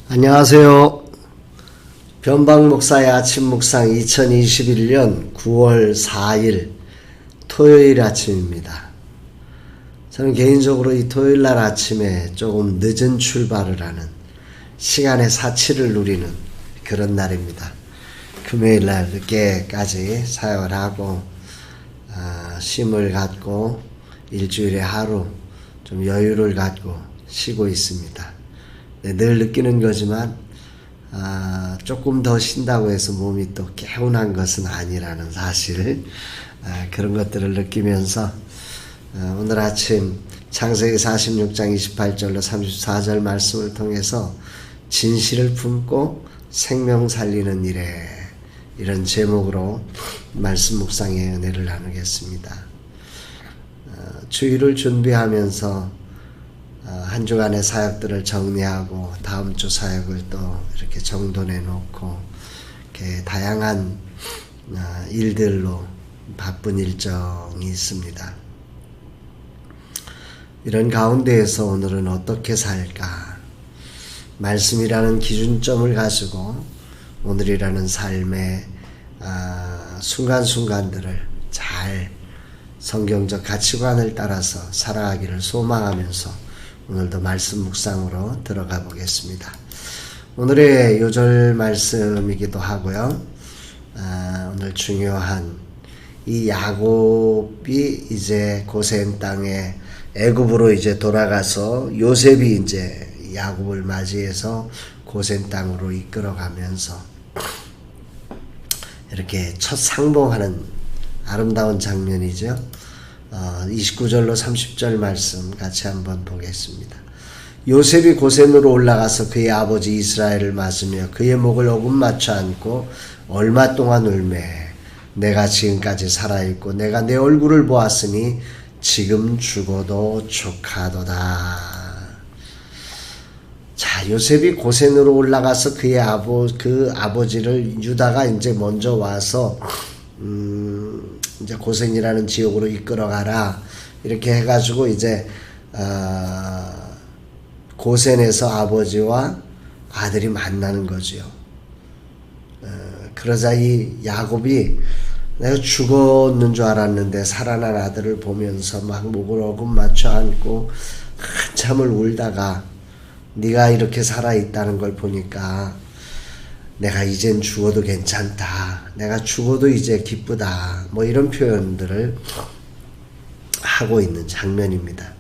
안녕하세요. 변방 목사의 아침 묵상 2021년 9월 4일 토요일 아침입니다. 저는 개인적으로 이 토요일 날 아침에 조금 늦은 출발을 하는 시간의 사치를 누리는 그런 날입니다. 금요일 날 늦게까지 사역을 하고 쉼을 갖고 일주일에 하루 좀 여유를 갖고 쉬고 있습니다. 늘 느끼는 거지만 조금 더 쉰다고 해서 몸이 또 개운한 것은 아니라는 사실, 그런 것들을 느끼면서 오늘 아침 창세기 46장 28절로 34절 말씀을 통해서 진실을 품고 생명 살리는 일에, 이런 제목으로 말씀 묵상의 은혜를 나누겠습니다. 주일을 준비하면서 한 주간의 사역들을 정리하고 다음 주 사역을 또 이렇게 정돈해 놓고 이렇게 다양한 일들로 바쁜 일정이 있습니다. 이런 가운데에서 오늘은 어떻게 살까? 말씀이라는 기준점을 가지고 오늘이라는 삶의 순간순간들을 잘 성경적 가치관을 따라서 살아가기를 소망하면서 오늘도 말씀 묵상으로 들어가 보겠습니다. 오늘의 요절 말씀이기도 하고요. 오늘 중요한 이 야곱이 이제 고센 땅에 애굽으로 이제 돌아가서 요셉이 이제 야곱을 맞이해서 고센 땅으로 이끌어가면서 이렇게 첫 상봉하는 아름다운 장면이죠. 29절로 30절 말씀 같이 한번 보겠습니다. 요셉이 고센으로 올라가서 그의 아버지 이스라엘을 맞으며 그의 목을 오금 맞춰 안고 얼마 동안 울매 내가 지금까지 살아있고 내가 내 얼굴을 보았으니 지금 죽어도 족하도다. 자, 요셉이 고센으로 올라가서 그의 아버지를 유다가 이제 먼저 와서 이제 고센이라는 지역으로 이끌어가라 이렇게 해가지고 이제 고센에서 아버지와 아들이 만나는 거지요. 그러자 이 야곱이 내가 죽었는 줄 알았는데 살아난 아들을 보면서 막 목을 어금 맞춰 안고 한참을 울다가 네가 이렇게 살아있다는 걸 보니까 내가 이젠 죽어도 괜찮다. 내가 죽어도 이제 기쁘다. 뭐 이런 표현들을 하고 있는 장면입니다.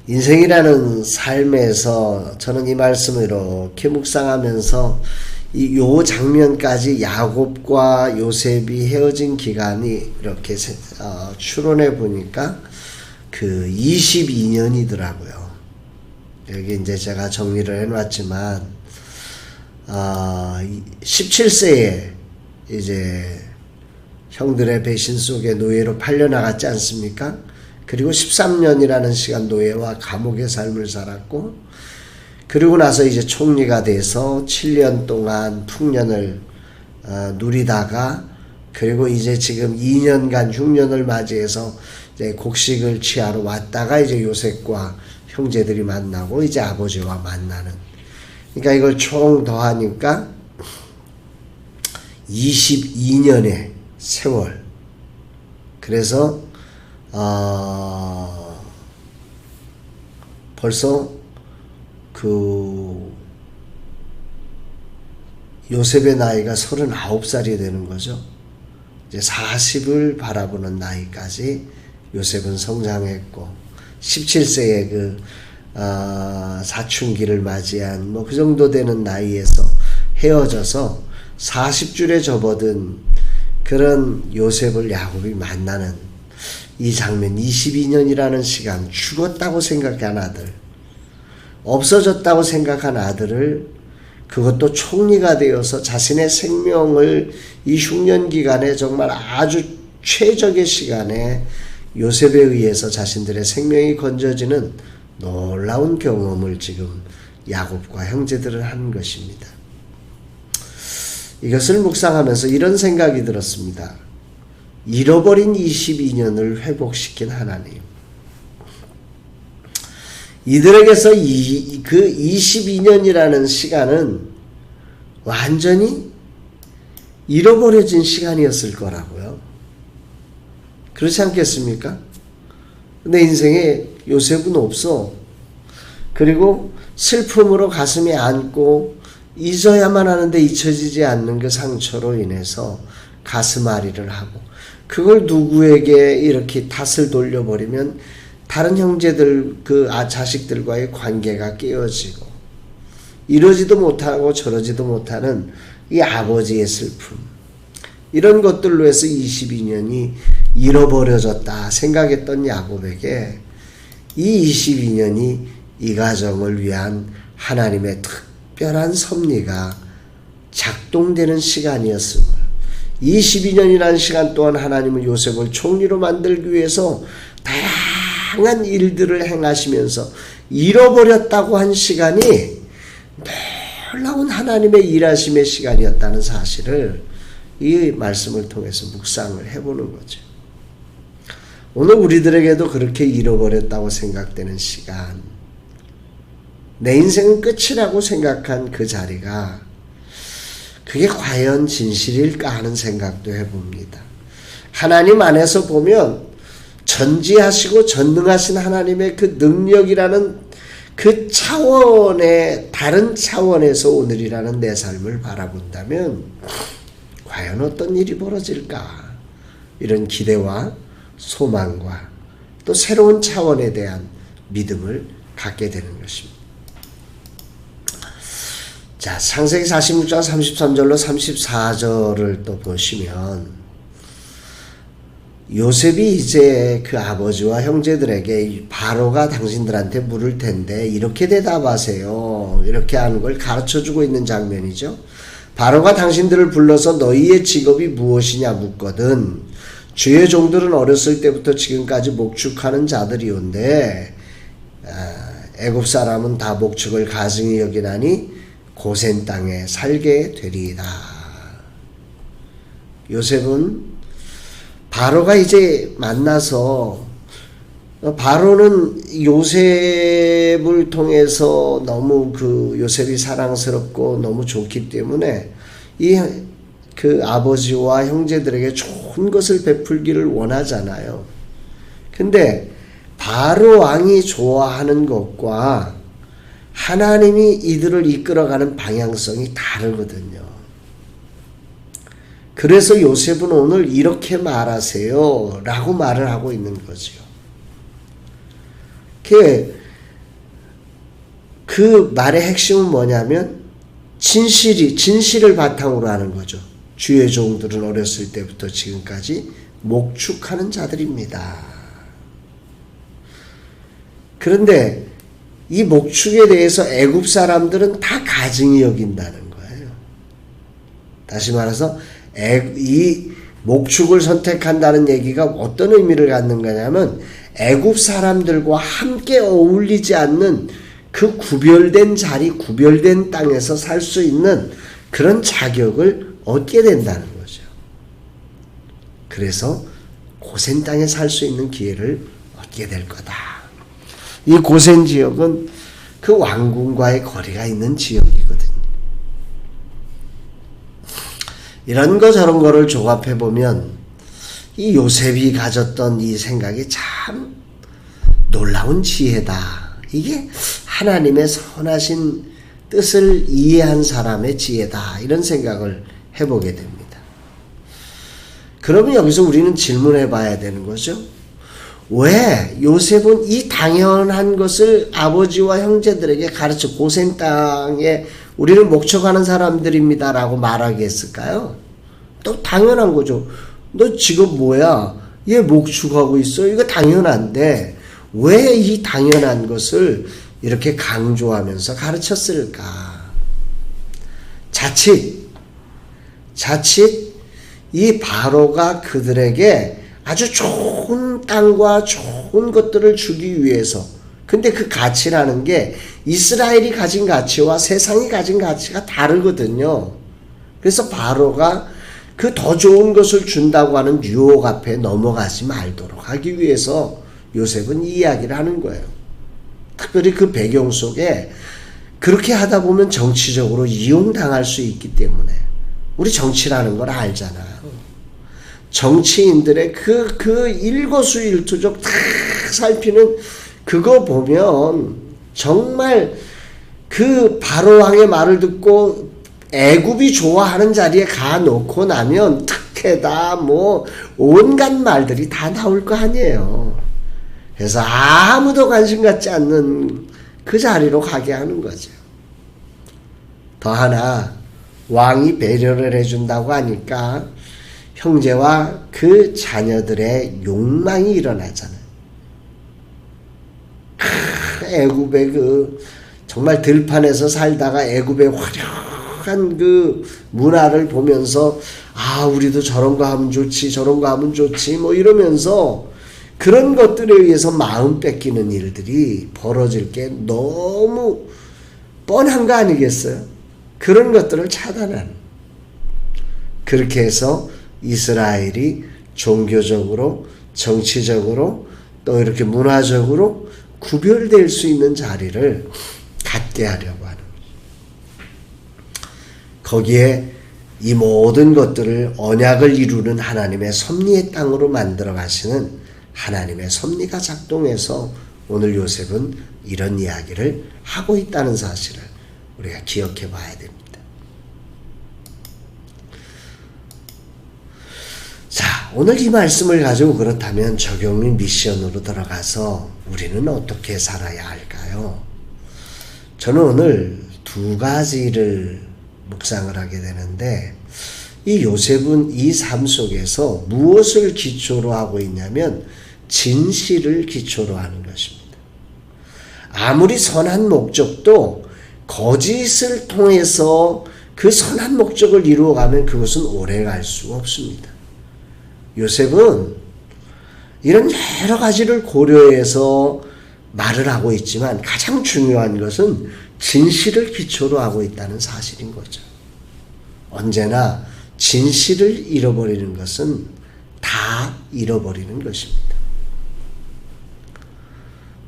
인생이라는 삶에서 저는 이 말씀을 이렇게 묵상하면서 요 장면까지 야곱과 요셉이 헤어진 기간이 이렇게 추론해 보니까 그 22년이더라고요. 여기 이제 제가 정리를 해놨지만 17세에 이제 형들의 배신 속에 노예로 팔려나갔지 않습니까? 그리고 13년이라는 시간 노예와 감옥의 삶을 살았고, 그리고 나서 이제 총리가 돼서 7년 동안 풍년을 누리다가, 그리고 이제 지금 2년간 흉년을 맞이해서 이제 곡식을 취하러 왔다가 이제 요셉과 형제들이 만나고 이제 아버지와 만나는, 그러니까 이걸 총 더하니까 22년의 세월. 그래서 벌써 그 요셉의 나이가 39살이 되는 거죠. 이제 40을 바라보는 나이까지 요셉은 성장했고 17세에 그 사춘기를 맞이한 뭐 그 정도 되는 나이에서 헤어져서 40줄에 접어든 그런 요셉을 야곱이 만나는 이 장면, 22년이라는 시간, 죽었다고 생각한 아들, 없어졌다고 생각한 아들을, 그것도 총리가 되어서 자신의 생명을 이 흉년 기간에 정말 아주 최적의 시간에 요셉에 의해서 자신들의 생명이 건져지는 놀라운 경험을 지금 야곱과 형제들은 하는 것입니다. 이것을 묵상하면서 이런 생각이 들었습니다. 잃어버린 22년을 회복시킨 하나님. 이들에게서 그 22년이라는 시간은 완전히 잃어버려진 시간이었을 거라고요. 그렇지 않겠습니까? 내 인생에 요셉은 없어. 그리고 슬픔으로 가슴에 안고 잊어야만 하는데 잊혀지지 않는 그 상처로 인해서 가슴앓이를 하고, 그걸 누구에게 이렇게 탓을 돌려버리면 다른 형제들, 자식들과의 관계가 깨어지고, 이러지도 못하고 저러지도 못하는 이 아버지의 슬픔, 이런 것들로 해서 22년이 잃어버려졌다 생각했던 야곱에게 이 22년이 이 가정을 위한 하나님의 특별한 섭리가 작동되는 시간이었음을, 22년이라는 시간 동안 하나님은 요셉을 총리로 만들기 위해서 다양한 일들을 행하시면서 잃어버렸다고 한 시간이 놀라운 하나님의 일하심의 시간이었다는 사실을 이 말씀을 통해서 묵상을 해보는 거죠. 오늘 우리들에게도 그렇게 잃어버렸다고 생각되는 시간, 내 인생은 끝이라고 생각한 그 자리가 그게 과연 진실일까 하는 생각도 해봅니다. 하나님 안에서 보면 전지하시고 전능하신 하나님의 그 능력이라는 그 차원의, 다른 차원에서 오늘이라는 내 삶을 바라본다면 과연 어떤 일이 벌어질까? 이런 기대와 소망과 또 새로운 차원에 대한 믿음을 갖게 되는 것입니다. 자, 창세기 46장 33절로 34절을 또 보시면 요셉이 이제 그 아버지와 형제들에게 바로가 당신들한테 물을 텐데 이렇게 대답하세요, 이렇게 하는 걸 가르쳐주고 있는 장면이죠. 바로가 당신들을 불러서 너희의 직업이 무엇이냐 묻거든 주의 종들은 어렸을 때부터 지금까지 목축하는 자들이온데 애굽 사람은 다 목축을 가증히 여기나니 고센 땅에 살게 되리이다. 요셉은 바로가 이제 만나서, 바로는 요셉을 통해서 너무 요셉이 사랑스럽고 너무 좋기 때문에 그 아버지와 형제들에게 좋은 것을 베풀기를 원하잖아요. 근데 바로 왕이 좋아하는 것과 하나님이 이들을 이끌어가는 방향성이 다르거든요. 그래서 요셉은 오늘 이렇게 말하세요 라고 말을 하고 있는 거죠. 그 말의 핵심은 뭐냐면 진실을 바탕으로 하는 거죠. 주의 종들은 어렸을 때부터 지금까지 목축하는 자들입니다. 그런데 이 목축에 대해서 애굽 사람들은 다 가증히 여긴다는 거예요. 다시 말해서 이 목축을 선택한다는 얘기가 어떤 의미를 갖는 거냐면 애굽 사람들과 함께 어울리지 않는 그 구별된 자리, 구별된 땅에서 살 수 있는 그런 자격을 얻게 된다는 거죠. 그래서 고센 땅에 살 수 있는 기회를 얻게 될 거다. 이 고센 지역은 그 왕궁과의 거리가 있는 지역이거든요. 이런 거 저런 거를 조합해보면 이 요셉이 가졌던 이 생각이 참 놀라운 지혜다. 이게 하나님의 선하신 뜻을 이해한 사람의 지혜다. 이런 생각을 해보게 됩니다. 그러면 여기서 우리는 질문해 봐야 되는 거죠. 왜 요셉은 이 당연한 것을 아버지와 형제들에게 가르쳐 고센 땅에 우리는 목축하는 사람들입니다 라고 말하게 했을까요? 또 당연한 거죠. 너 직업 뭐야? 얘 목축하고 있어. 이거 당연한데 왜 이 당연한 것을 이렇게 강조하면서 가르쳤을까? 자칫 이 바로가 그들에게 아주 좋은 땅과 좋은 것들을 주기 위해서, 근데 그 가치라는 게 이스라엘이 가진 가치와 세상이 가진 가치가 다르거든요. 그래서 바로가 그 더 좋은 것을 준다고 하는 유혹 앞에 넘어가지 말도록 하기 위해서 요셉은 이 이야기를 하는 거예요. 특별히 그 배경 속에 그렇게 하다 보면 정치적으로 이용당할 수 있기 때문에 우리 정치라는 걸 알잖아요. 정치인들의 그 일거수일투족 다 살피는 그거 보면 정말 그 바로왕의 말을 듣고 애굽이 좋아하는 자리에 가놓고 나면 특혜다 뭐 온갖 말들이 다 나올 거 아니에요. 그래서 아무도 관심 갖지 않는 그 자리로 가게 하는 거죠. 더 하나 왕이 배려를 해준다고 하니까 형제와 그 자녀들의 욕망이 일어나잖아요. 애굽의 그 정말 들판에서 살다가 애굽의 화려한 그 문화를 보면서 우리도 저런 거 하면 좋지 저런 거 하면 좋지 뭐 이러면서 그런 것들에 의해서 마음 뺏기는 일들이 벌어질 게 너무 뻔한 거 아니겠어요? 그런 것들을 차단하는. 그렇게 해서 이스라엘이 종교적으로 정치적으로 또 이렇게 문화적으로 구별될 수 있는 자리를 갖게 하려고 하는 거죠. 거기에 이 모든 것들을 언약을 이루는 하나님의 섭리의 땅으로 만들어 가시는 하나님의 섭리가 작동해서 오늘 요셉은 이런 이야기를 하고 있다는 사실을 우리가 기억해 봐야 됩니다. 자, 오늘 이 말씀을 가지고 그렇다면 적용 및 미션으로 들어가서 우리는 어떻게 살아야 할까요? 저는 오늘 두 가지를 묵상을 하게 되는데 이 요셉은 이 삶 속에서 무엇을 기초로 하고 있냐면 진실을 기초로 하는 것입니다. 아무리 선한 목적도 거짓을 통해서 그 선한 목적을 이루어가면 그것은 오래 갈 수가 없습니다. 요셉은 이런 여러 가지를 고려해서 말을 하고 있지만 가장 중요한 것은 진실을 기초로 하고 있다는 사실인 거죠. 언제나 진실을 잃어버리는 것은 다 잃어버리는 것입니다.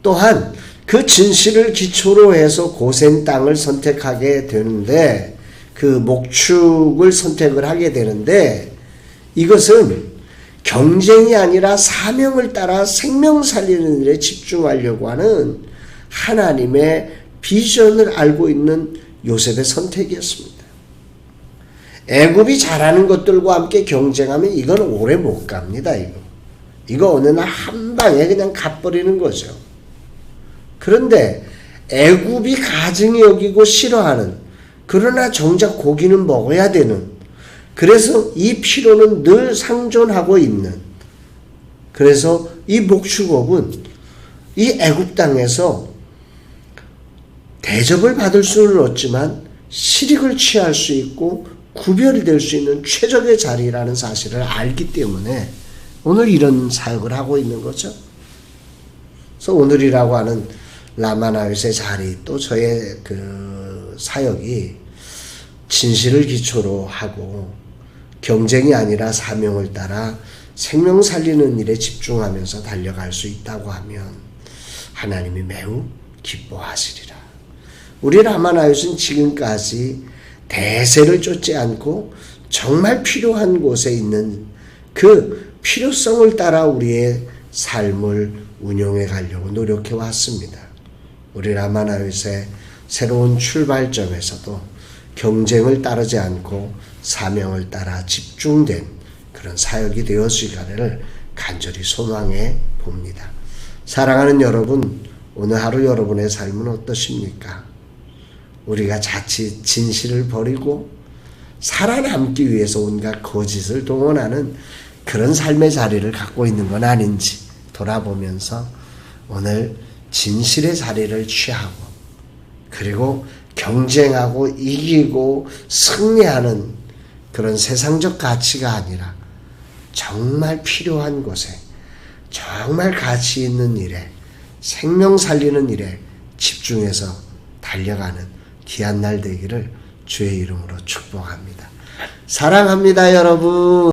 또한 그 진실을 기초로 해서 고센 땅을 선택하게 되는데 그 목축을 선택을 하게 되는데 이것은 경쟁이 아니라 사명을 따라 생명 살리는 일에 집중하려고 하는 하나님의 비전을 알고 있는 요셉의 선택이었습니다. 애굽이 잘하는 것들과 함께 경쟁하면 이건 오래 못 갑니다. 이거 어느 날 한 방에 그냥 갚버리는 거죠. 그런데 애굽이 가증히 여기고 싫어하는 그러나 정작 고기는 먹어야 되는 그래서 이 필요는 늘 상존하고 있는 그래서 이 목축업은 이 애굽 땅에서 대접을 받을 수는 없지만 실익을 취할 수 있고 구별이 될 수 있는 최적의 자리라는 사실을 알기 때문에 오늘 이런 사역을 하고 있는 거죠. 그래서 오늘이라고 하는 라마나윗의 자리 또 저의 그 사역이 진실을 기초로 하고 경쟁이 아니라 사명을 따라 생명 살리는 일에 집중하면서 달려갈 수 있다고 하면 하나님이 매우 기뻐하시리라. 우리 라마나윗은 지금까지 대세를 쫓지 않고 정말 필요한 곳에 있는 그 필요성을 따라 우리의 삶을 운영해 가려고 노력해 왔습니다. 우리 라마나윗의 새로운 출발점에서도 경쟁을 따르지 않고 사명을 따라 집중된 그런 사역이 되었으리를 간절히 소망해 봅니다. 사랑하는 여러분, 오늘 하루 여러분의 삶은 어떠십니까? 우리가 자칫 진실을 버리고 살아남기 위해서 온갖 거짓을 동원하는 그런 삶의 자리를 갖고 있는 건 아닌지 돌아보면서 오늘 진실의 자리를 취하고 그리고 경쟁하고 이기고 승리하는 그런 세상적 가치가 아니라 정말 필요한 곳에 정말 가치 있는 일에 생명 살리는 일에 집중해서 달려가는 귀한 날 되기를 주의 이름으로 축복합니다. 사랑합니다, 여러분.